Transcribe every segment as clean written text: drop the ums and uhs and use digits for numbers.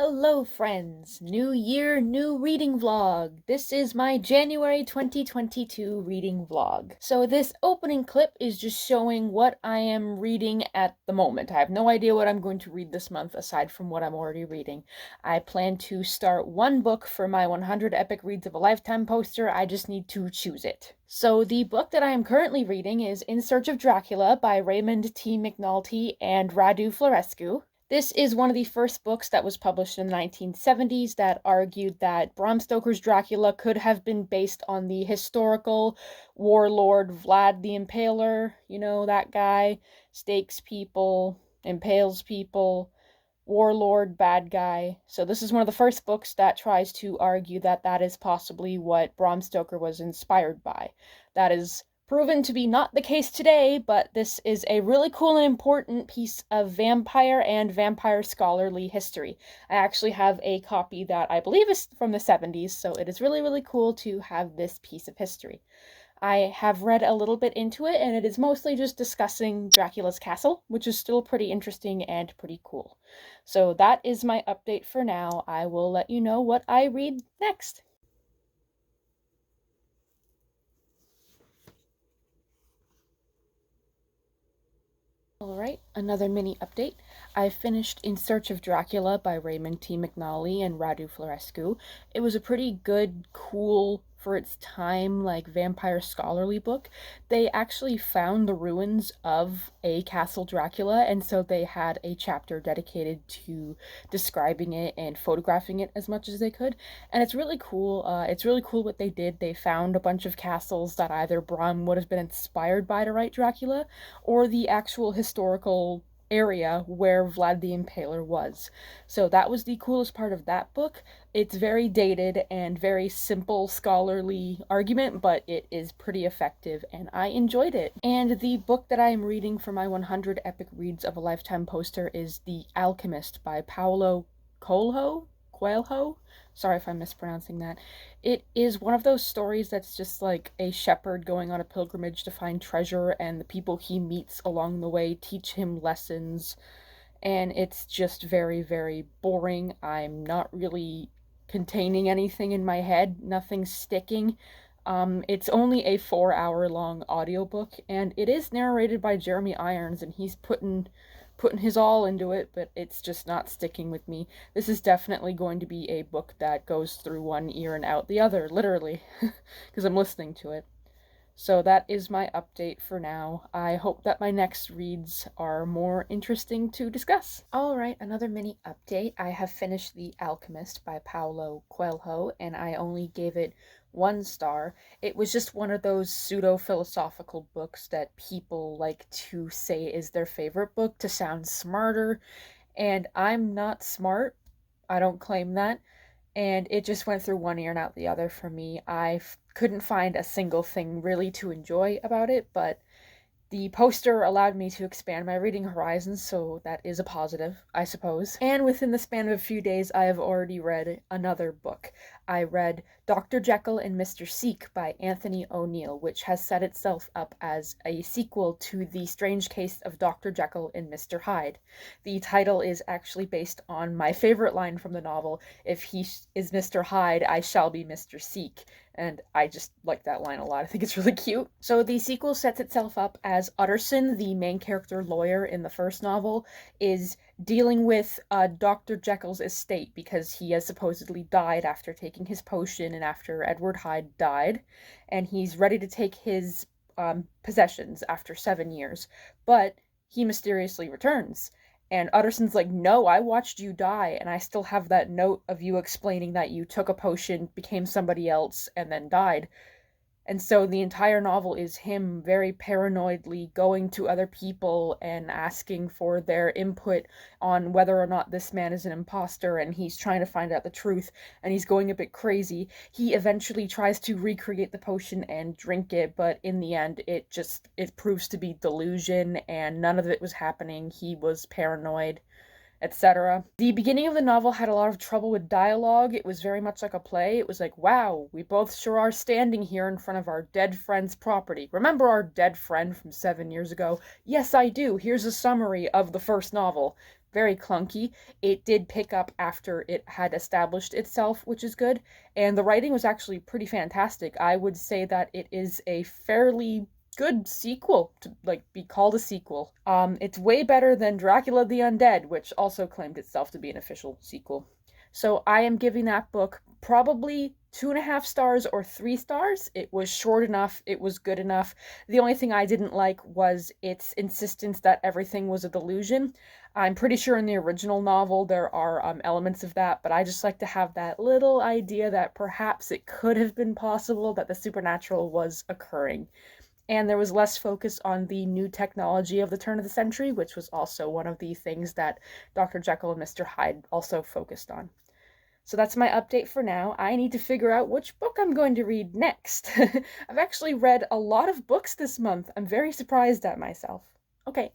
Hello friends! New year, new reading vlog! This is my January 2022 reading vlog. So this opening clip is just showing what I am reading at the moment. I have no idea what I'm going to read this month aside from what I'm already reading. I plan to start one book for my 100 Epic Reads of a Lifetime poster. I just need to choose it. So the book that I am currently reading is In Search of Dracula by Raymond McNally and Radu Florescu. This is one of the first books that was published in the 1970s that argued that Bram Stoker's Dracula could have been based on the historical warlord Vlad the Impaler. You know, that guy, stakes people, impales people, warlord, bad guy. So this is one of the first books that tries to argue that that is possibly what Bram Stoker was inspired by. That is proven to be not the case today, but this is a really cool and important piece of vampire and vampire scholarly history. I actually have a copy that I believe is from the 70s, so it is really, really cool to have this piece of history. I have read a little bit into it, and it is mostly just discussing Dracula's castle, which is still pretty interesting and pretty cool. So that is my update for now. I will let you know what I read next. Alright, another mini update. I finished In Search of Dracula by Raymond McNally and Radu Florescu. It was a pretty good, cool, for its time, like, vampire scholarly book. They actually found the ruins of a Castle Dracula, and so they had a chapter dedicated to describing it and photographing it as much as they could. And it's really cool. It's really cool what they did. They found a bunch of castles that either Bram would have been inspired by to write Dracula, or the actual historical area where Vlad the Impaler was. So that was the coolest part of that book. It's very dated and very simple scholarly argument, but it is pretty effective and I enjoyed it. And the book that I am reading for my 100 Epic Reads of a Lifetime poster is The Alchemist by Paulo Coelho? Sorry if I'm mispronouncing that. It is one of those stories that's just like a shepherd going on a pilgrimage to find treasure, and the people he meets along the way teach him lessons, and it's just very, very boring. I'm not really containing anything in my head, nothing's sticking. It's only a 4-hour long audiobook, and it is narrated by Jeremy Irons, and he's putting his all into it, but it's just not sticking with me. This is definitely going to be a book that goes through one ear and out the other, literally, because I'm listening to it. So that is my update for now. I hope that my next reads are more interesting to discuss. Alright, another mini update. I have finished The Alchemist by Paulo Coelho, and I only gave it 1 star. It was just one of those pseudo-philosophical books that people like to say is their favorite book to sound smarter, and I'm not smart. I don't claim that. And it just went through one ear and out the other for me. I couldn't find a single thing really to enjoy about it, but the poster allowed me to expand my reading horizons, so that is a positive, I suppose. And within the span of a few days, I have already read another book. I read Dr. Jekyll and Mr. Seek by Anthony O'Neill, which has set itself up as a sequel to The Strange Case of Dr. Jekyll and Mr. Hyde. The title is actually based on my favorite line from the novel, "If he is Mr. Hyde, I shall be Mr. Seek." And I just like that line a lot. I think it's really cute. So the sequel sets itself up as Utterson, the main character lawyer in the first novel, is dealing with Dr. Jekyll's estate because he has supposedly died after taking his potion and after Edward Hyde died, and he's ready to take his possessions after 7 years, but he mysteriously returns. And Utterson's like, "No, I watched you die, and I still have that note of you explaining that you took a potion, became somebody else, and then died." And so the entire novel is him very paranoidly going to other people and asking for their input on whether or not this man is an imposter, and he's trying to find out the truth, and he's going a bit crazy. He eventually tries to recreate the potion and drink it, but in the end it proves to be delusion, and none of it was happening. He was paranoid, etc. The beginning of the novel had a lot of trouble with dialogue. It was very much like a play. It was like, wow, we both sure are standing here in front of our dead friend's property. Remember our dead friend from 7 years ago? Yes, I do. Here's a summary of the first novel. very clunky. It did pick up after it had established itself, which is good. And the writing was actually pretty fantastic. I would say that it is a fairly good sequel to be called a sequel. It's way better than Dracula the Undead, which also claimed itself to be an official sequel. So I am giving that book probably 2.5 stars or 3 stars. It was short enough, it was good enough. The only thing I didn't like was its insistence that everything was a delusion. I'm pretty sure in the original novel there are elements of that, but I just like to have that little idea that perhaps it could have been possible that the supernatural was occurring. And there was less focus on the new technology of the turn of the century, which was also one of the things that Dr. Jekyll and Mr. Hyde also focused on. So that's my update for now. I need to figure out which book I'm going to read next. I've actually read a lot of books this month. I'm very surprised at myself. Okay.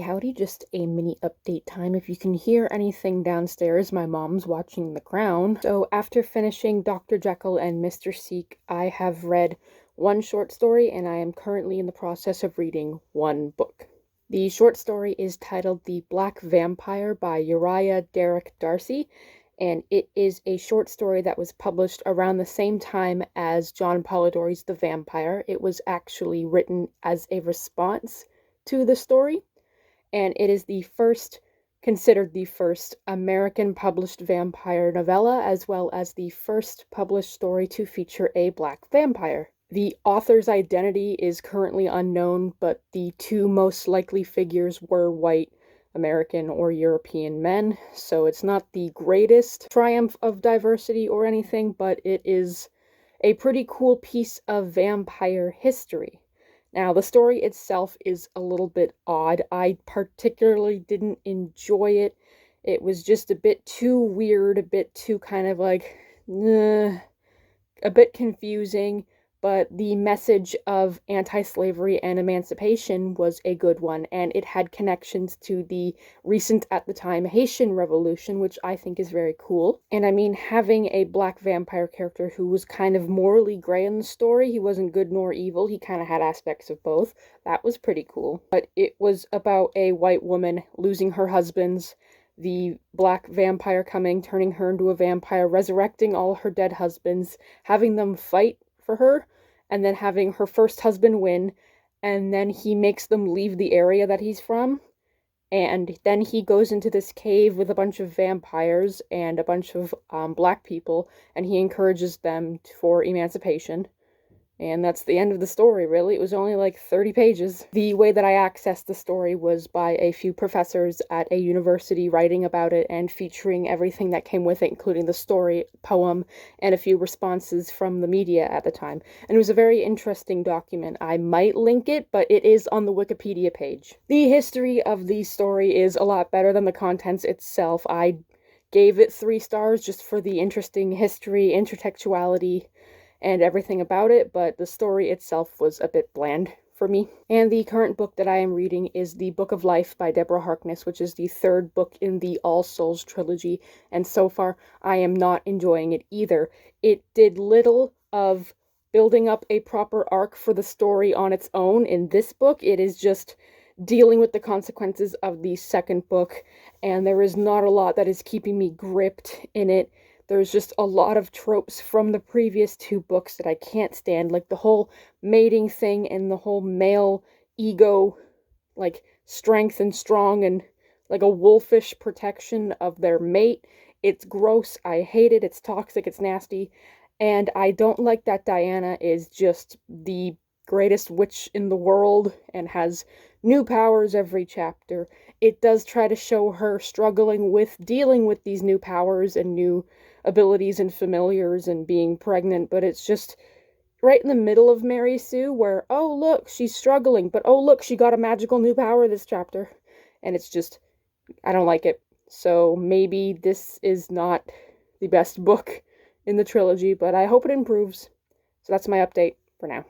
Howdy, just a mini update time. If you can hear anything downstairs, my mom's watching The Crown. So after finishing Dr. Jekyll and Mr. Seek, I have read one short story and I am currently in the process of reading one book. The short story is titled The Black Vampyre by Uriah Derick Darcy, and it is a short story that was published around the same time as John Polidori's The Vampyre. It was actually written as a response to the story, and it is considered the first American published vampire novella, as well as the first published story to feature a black vampire. The author's identity is currently unknown, but the two most likely figures were white American or European men, so it's not the greatest triumph of diversity or anything, but it is a pretty cool piece of vampire history. Now, the story itself is a little bit odd. I particularly didn't enjoy it. It was just a bit too weird, a bit too kind of a bit confusing, but the message of anti-slavery and emancipation was a good one, and it had connections to the recent, at the time, Haitian Revolution, which I think is very cool. And I mean, having a black vampire character who was kind of morally gray in the story, he wasn't good nor evil, he kind of had aspects of both, that was pretty cool. But it was about a white woman losing her husbands, the black vampire coming, turning her into a vampire, resurrecting all her dead husbands, having them fight for her, and then having her first husband win, and then he makes them leave the area that he's from, and then he goes into this cave with a bunch of vampires and a bunch of black people, and he encourages them for emancipation. And that's the end of the story, really. It was only like 30 pages. The way that I accessed the story was by a few professors at a university writing about it and featuring everything that came with it, including the story, poem, and a few responses from the media at the time. And it was a very interesting document. I might link it, but it is on the Wikipedia page. The history of the story is a lot better than the contents itself. I gave it 3 stars just for the interesting history, intertextuality, and everything about it, but the story itself was a bit bland for me. And the current book that I am reading is The Book of Life by Deborah Harkness, which is the 3rd book in the All Souls trilogy, and so far I am not enjoying it either. It did little of building up a proper arc for the story on its own in this book. It is just dealing with the consequences of the 2nd book, and there is not a lot that is keeping me gripped in it. There's just a lot of tropes from the previous 2 books that I can't stand, like the whole mating thing and the whole male ego, like strength and strong and like a wolfish protection of their mate. It's gross. I hate it. It's toxic. It's nasty. And I don't like that Diana is just the greatest witch in the world and has new powers every chapter. It does try to show her struggling with dealing with these new powers and new abilities and familiars and being pregnant, but it's just right in the middle of Mary Sue where, oh, look, she's struggling, but oh, look, she got a magical new power this chapter. And it's just, I don't like it. So maybe this is not the best book in the trilogy, but I hope it improves. So that's my update for now.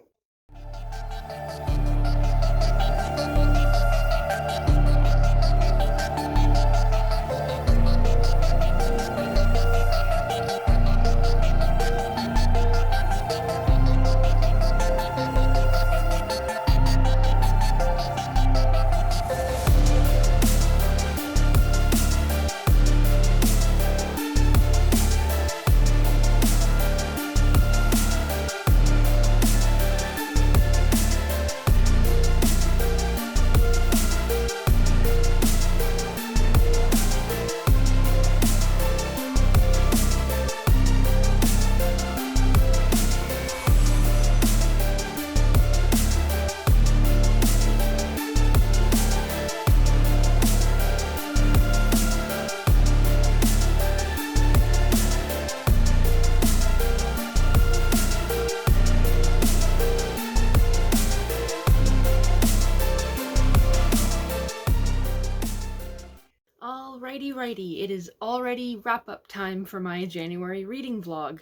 Alrighty, it is already wrap-up time for my January reading vlog.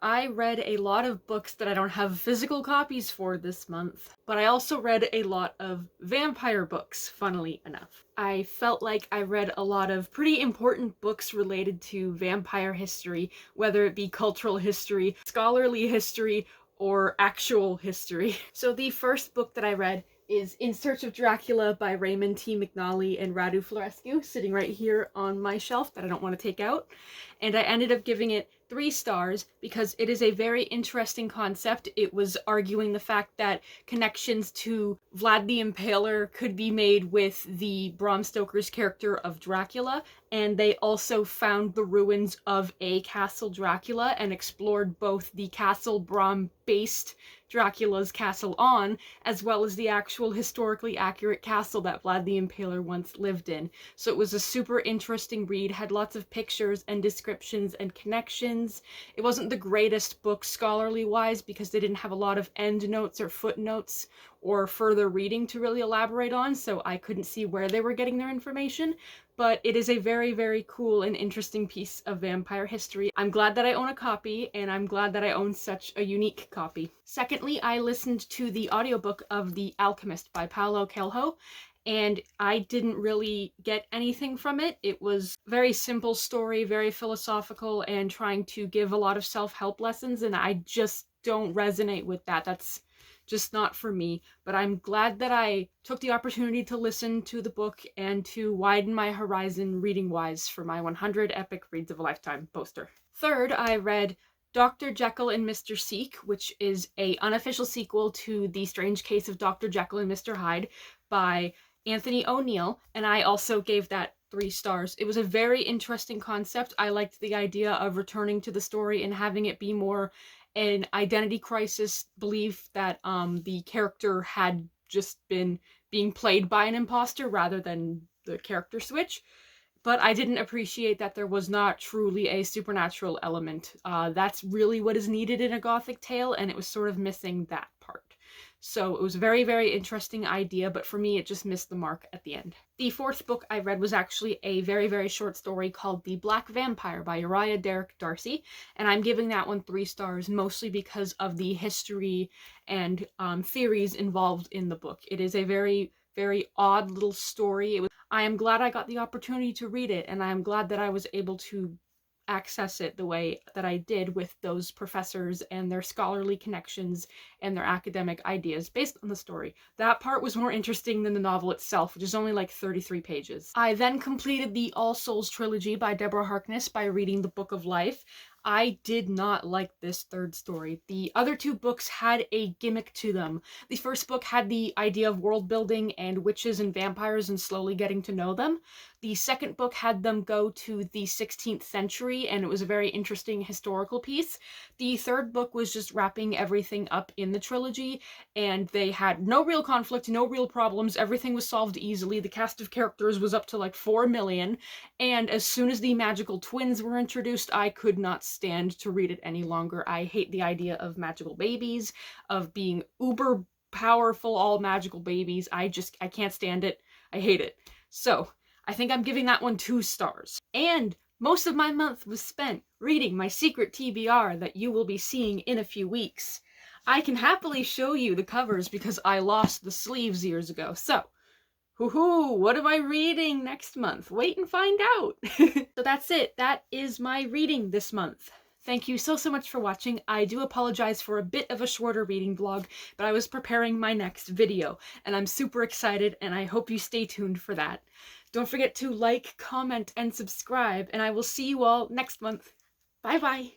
I read a lot of books that I don't have physical copies for this month, but I also read a lot of vampire books, funnily enough. I felt like I read a lot of pretty important books related to vampire history, whether it be cultural history, scholarly history, or actual history. So the first book that I read is In Search of Dracula by Raymond T. McNally and Radu Florescu, sitting right here on my shelf that I don't want to take out. And I ended up giving it 3 stars because it is a very interesting concept. It was arguing the fact that connections to Vlad the Impaler could be made with the Bram Stoker's character of Dracula, and they also found the ruins of a Castle Dracula and explored both the castle Bram based Dracula's castle on, as well as the actual historically accurate castle that Vlad the Impaler once lived in. So it was a super interesting read, had lots of pictures and descriptions and connections. It wasn't the greatest book scholarly wise because they didn't have a lot of endnotes or footnotes or further reading to really elaborate on, so I couldn't see where they were getting their information. But it is a very, very cool and interesting piece of vampire history. I'm glad that I own a copy, and I'm glad that I own such a unique copy. Secondly, I listened to the audiobook of The Alchemist by Paulo Coelho, and I didn't really get anything from it. It was a very simple story, very philosophical, and trying to give a lot of self-help lessons, and I just don't resonate with that. That's just not for me, but I'm glad that I took the opportunity to listen to the book and to widen my horizon reading-wise for my 100 Epic Reads of a Lifetime poster. Third, I read Dr. Jekyll and Mr. Seek, which is an unofficial sequel to The Strange Case of Dr. Jekyll and Mr. Hyde by Anthony O'Neill, and I also gave that 3 stars. It was a very interesting concept. I liked the idea of returning to the story and having it be more an identity crisis belief that the character had just been being played by an imposter rather than the character switch. But I didn't appreciate that there was not truly a supernatural element. That's really what is needed in a gothic tale, and it was sort of missing that part. So it was a very, very interesting idea, but for me it just missed the mark at the end. The fourth book I read was actually a very, very short story called The Black Vampire by Uriah, Derick, Darcy, and I'm giving that one 3 stars, mostly because of the history and theories involved in the book. It is a very, very odd little story. I am glad I got the opportunity to read it, and I am glad that I was able to access it the way that I did with those professors and their scholarly connections and their academic ideas based on the story. That part was more interesting than the novel itself, which is only like 33 pages. I then completed the All Souls trilogy by Deborah Harkness by reading the Book of Life. I did not like this third story. The other two books had a gimmick to them. The first book had the idea of world building and witches and vampires and slowly getting to know them. The second book had them go to the 16th century, and it was a very interesting historical piece. The third book was just wrapping everything up in the trilogy, and they had no real conflict, no real problems. Everything was solved easily. The cast of characters was up to like 4 million, and as soon as the magical twins were introduced, I could not stand to read it any longer. I hate the idea of magical babies, of being uber powerful, all magical babies. I can't stand it. I hate it. So, I think I'm giving that one 2 stars. And most of my month was spent reading my secret TBR that you will be seeing in a few weeks. I can happily show you the covers because I lost the sleeves years ago. So, woohoo, what am I reading next month? Wait and find out. So that's it. That is my reading this month. Thank you so much for watching. I do apologize for a bit of a shorter reading vlog, but I was preparing my next video, and I'm super excited, and I hope you stay tuned for that. Don't forget to like, comment, and subscribe, and I will see you all next month. Bye bye!